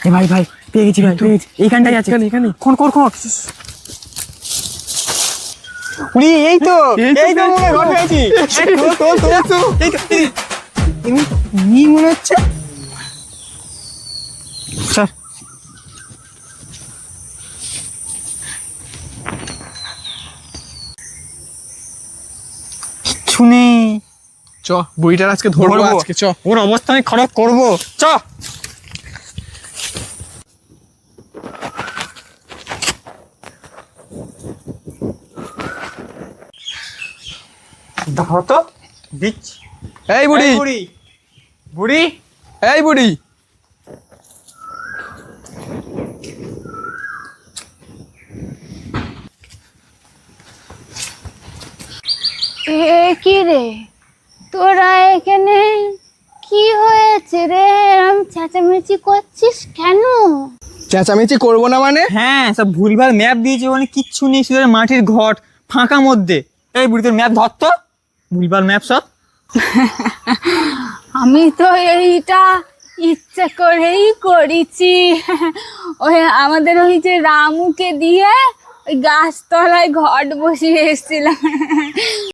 এ ভাই ভাই পেয়ে গেছি ভাই, পেয়ে গেছি। এইখানটাই আছে, এখানে। খোঁড় খোঁড় খোঁড়। উনি এই তো মনে ঘর পেয়েছি। এই তো, ইনি মনে হচ্ছে। স্যার কিচ্ছু নেই। চ বুড়িটার আজকে ধরবো আজকে, চ। ওর অবস্থা আমি খারাপ করবো, চ। দাও তো দিচ্ছি। এই বুড়ি, বুড়ি বুড়ি এই বুড়ি, এ কি রে, তোরা এখানে কি হয়েছে রে? এরম চেঁচামেচি করছিস কেন? চেঁচামেচি করবো না মানে? হ্যাঁ, সব ভুলভাল ম্যাপ দিয়েছে, ওখানে কিচ্ছু নেই, শুধু একটা মাটির ঘট ফাঁকা মধ্যে। এই বুড়ি তোর ম্যাপ ধর তো, ভুলভাল ম্যাপ সব। আমি তো এইটা ইচ্ছে করেই করেছি। ওই আমাদের ওই যে রামুকে দিয়ে ওই গাছতলায় ঘট বসিয়ে এসেছিলাম।